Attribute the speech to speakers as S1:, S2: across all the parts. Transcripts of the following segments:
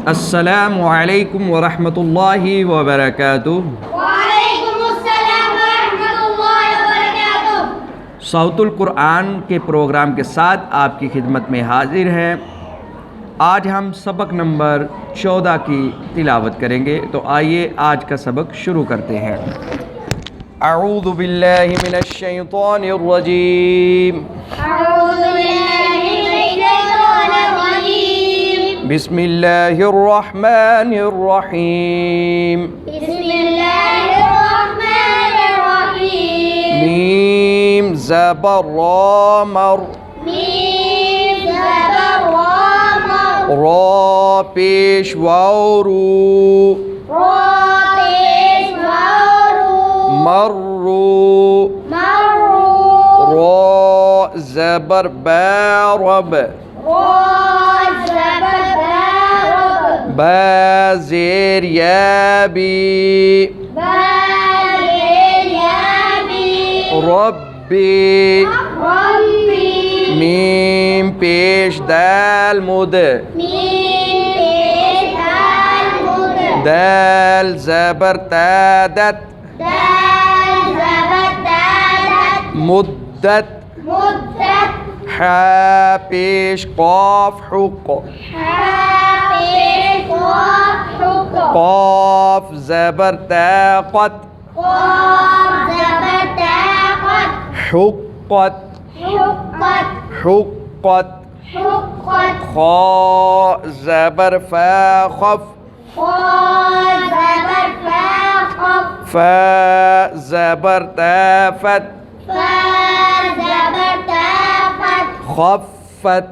S1: अस्सलामु अलैकुम वरहमतुल्लाहि वबरकातुह।
S2: वालेकुमुस्सलाम वरहमतुल्लाहि वबरकातुह।
S1: सौतुल कुरान के प्रोग्राम के साथ आपकी खिदमत में हाजिर हैं। आज हम सबक नंबर 14 की तिलावत करेंगे, तो आइए आज का सबक शुरू करते हैं। अऊज़ु बिल्लाहि मिनश शैतानिर रजीम। बिस्मिल्लाहिर रहमानिर रहीम। मीम ज़बर रा मर। रा पेश वाव रू। मर्रू। रा ज़बर बा रब। बा ज़ेर या बी। रब्बी। मीम पेश दाल मुद। दाल ज़बर तादत। मुद्दत। हा पेश क़ाफ हुक़। क़ाफ ज़बर ताक़त। हुक़्क़त। हुक़्क़त। ख़ा ज़बर फ़ा ख़फ़। फ़ा ज़बर ताफ़त। ख़फ़्फ़त।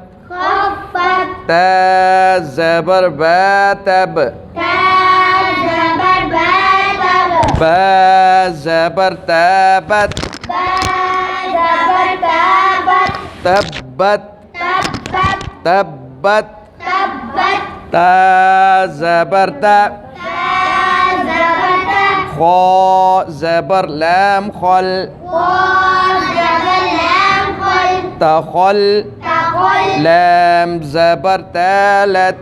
S1: ता ज़बर बा तब। बा ज़बर ताबत। तब्बत। तब्बत। ता ज़बर ता। ख़ा ज़बर लाम खल। तखल। लाम ज़बर तालत।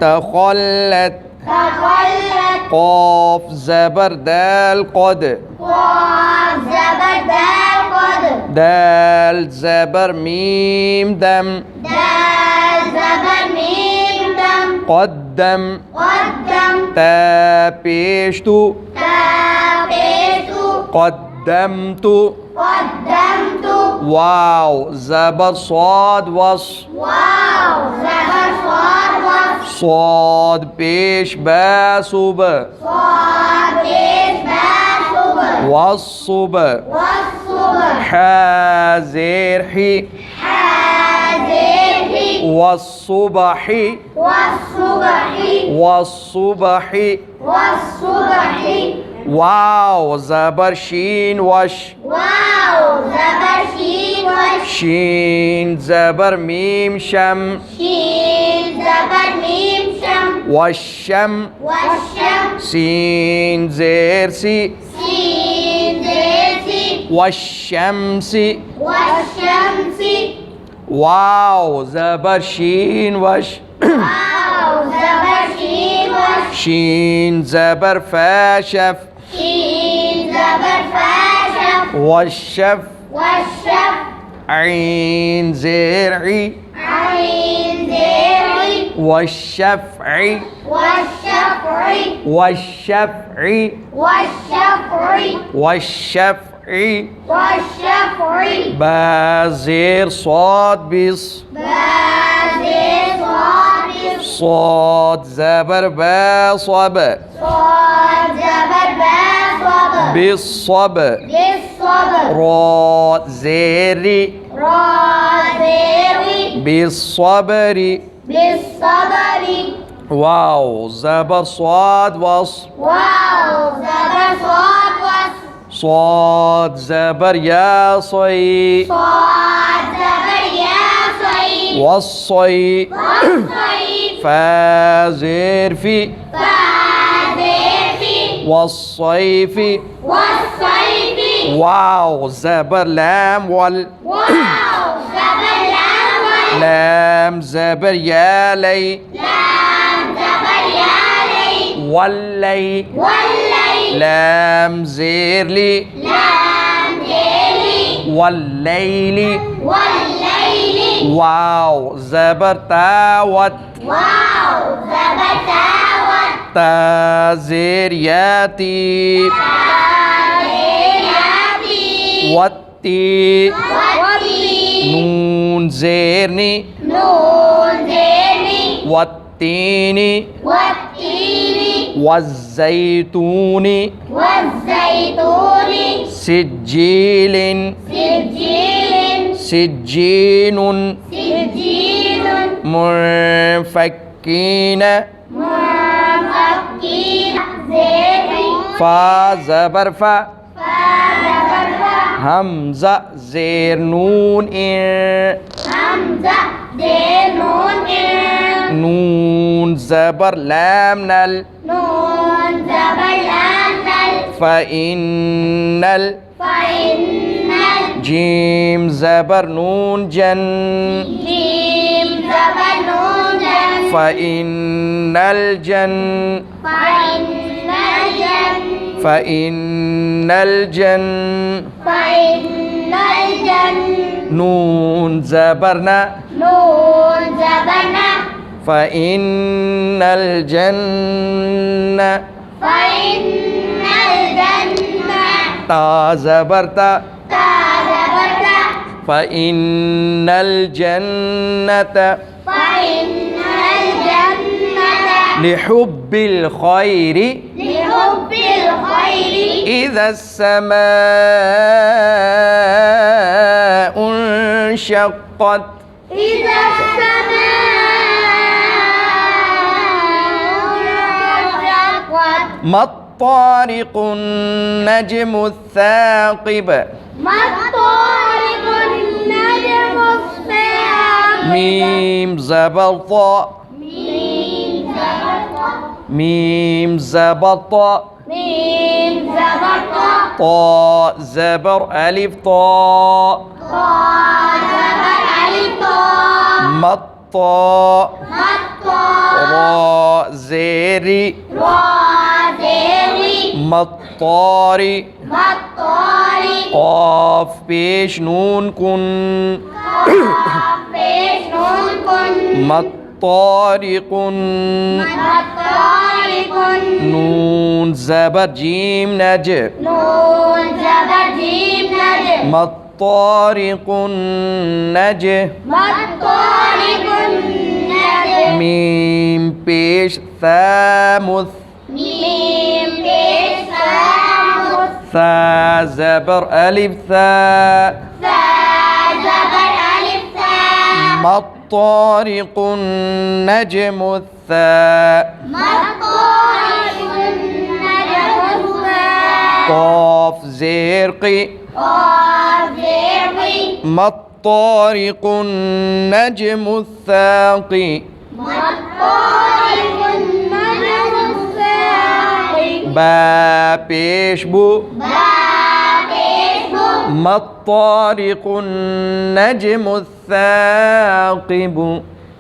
S1: तखल्लत। क़ाफ ज़बर दाल क़द। दाल ज़बर मीम दम। क़द्दम। ता पेश तु। क़द्दमतु। वाव ज़बर स्वाद वस। स्वाद पेश बा सुब। वस्सुब। हा ज़ेर ही। वस्सुबहि। वस्सुबहि। वाव ज़बर शीन वश। शीन ज़बर मीम शम। वशम। सीन ज़ेर सी। वशमसी। वाव ज़बर शीन वश। शीन ज़बर फ़ा शफ। वशफ। ऐन ज़ेर ई। वशफ़ई। वशफ़ई। वशफ़ई। बा ज़ेर स्वाद बिस। स्वाद ज़बर बा स्वब। बिस्सब। रा ज़ेरी। बिस्सबरी। वाव ज़बर स्वाद वस। स्वाद ज़बर या सई। वस्सई। फ़ा ज़ेर फ़ी। वस्सैफ़ी। वाव ज़बर लाम वल। لام زبر يا لي
S2: لام زبر يا لي
S1: واللي
S2: والليل
S1: لام زير لي
S2: لام ليلي
S1: والليل
S2: والليل
S1: واو زبر تاوت
S2: واو زبر تاوت
S1: تا زير ياتي
S2: تاوياتي
S1: واتي
S2: وتي
S1: نون زيرني
S2: نون زيني
S1: والتين
S2: والتين
S1: والزيتون
S2: والزيتون
S1: سجيل
S2: سجيل
S1: سجين
S2: سجين
S1: منفكين
S2: منفكين زيني
S1: فا زبر فا
S2: فزبر
S1: همزة زير نون إن
S2: همزة زين نون
S1: نون زبر لام نل
S2: نون زبر لام
S1: فإن
S2: فإن
S1: جيم زبر نون جن
S2: الجيم زبر نون
S1: فإن الجن
S2: فإن الجن
S1: فإن الجن
S2: فإن الجن
S1: نون زبرنا
S2: نون زبرنا
S1: فإن الجنة
S2: فإن الجنة
S1: تا زبرتا
S2: تا زبرتا
S1: فإن الجنة
S2: فإن الجنة
S1: لحب الخير
S2: لحب الخير
S1: إذا السماء انشقت
S2: إذا السماء انشقت
S1: ما الطارق النجم الثاقب
S2: ما الطارق النجم الثاقب
S1: ميم زبر طاء
S2: ميم زبر
S1: ميم زبر طاء
S2: ميم زبر
S1: طاء زبر ألف طاء
S2: طاء زبر ألف طاء
S1: ما الطاء
S2: ما الطاء
S1: راء زير
S2: راء زير
S1: ما الطارق
S2: ما الطارق
S1: قاف بيش نون كن
S2: قاف بيش نون كن
S1: ما الطارق
S2: ما الطارق
S1: نون زبر جيم نج
S2: نون زبر جيم نج
S1: ما الطارق النج
S2: ما الطارق النجم
S1: ميم بيش ثامث
S2: ميم بيش ثامث
S1: ثا زبر ألف ثاء
S2: ثاء زبر ألف ثاء
S1: ما الطارق النجم الثاء
S2: ما الطارق النجم الثاء
S1: قاف زرق
S2: قاف زرق
S1: ما الطارق النجم الثاقي
S2: ما الطارق النجم الثاقب
S1: با بيش بو
S2: باب اسمه
S1: ما الطارق النجم الثاقب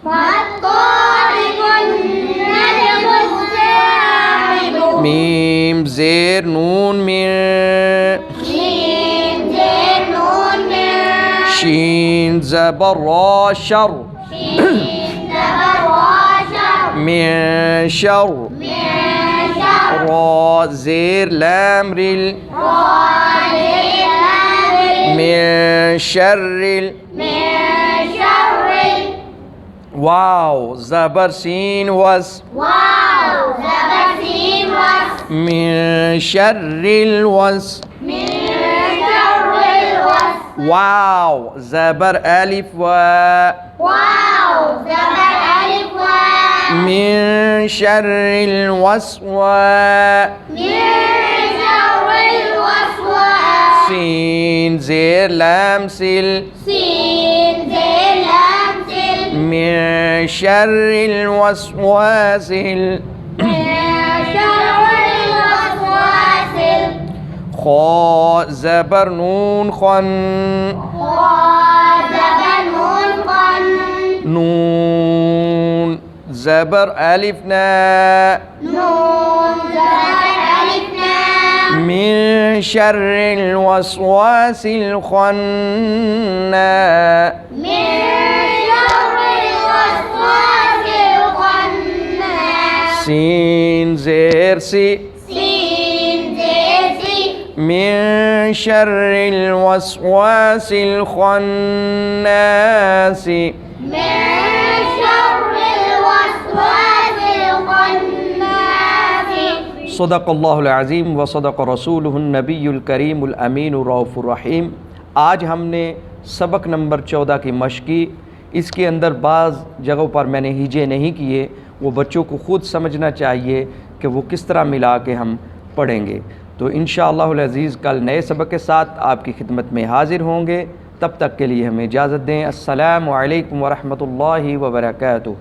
S2: ما الطارق النجم الثاقب
S1: ميم زير نون من
S2: ميم زين نون من
S1: شين زبر را شر
S2: شين زبر وشر
S1: من شر
S2: من شر
S1: را زير لام رل
S2: راجع لامر
S1: من شر
S2: من شر
S1: واو زبر سين وس
S2: واو زبر سين وس
S1: من شر الوس
S2: من شر الوس
S1: واو زبر ألف و
S2: واو زبر ألف واو
S1: من شر الوسواس
S2: من شر الوسواس
S1: سين زير لام سل
S2: سين زين لام سل
S1: من شر الوسواس
S2: من شر الوسواس
S1: خاء زبر نون خن
S2: خا زبر نون قن
S1: नून ज़बर अलिफ ना
S2: नून ज़बर अलिफ ना
S1: मिन शर्रिल वस्वासिल खन्नास
S2: मिन शर्रिल वस्वासिल खन्नास
S1: सीन ज़ेर सी
S2: सीन ज़ेर सी
S1: मिन शर्रिल वस्वासिल खन्नास
S2: मिन शर्रिल वस्वासिल खन्नास
S1: सदक़ल्लाहुल अज़ीम व सदक़ रसूलुहुन नबियुल करीमुल अमीनुर रऊफ़ुर रहीम। आज हमने सबक नंबर 14 की मश्क की। इसके अंदर बाज़ जगहों पर मैंने हिजे नहीं किए, वो बच्चों को ख़ुद समझना चाहिए कि वो किस तरह मिला के हम पढ़ेंगे। तो इंशाअल्लाहुल अज़ीज़ कल नए सबक के साथ आपकी खिदमत में हाज़िर होंगे। तब तक के लिए हमें इजाज़त दें। अस्सलामु अलैकुम व रहमतुल्लाहि व बरकातुहू।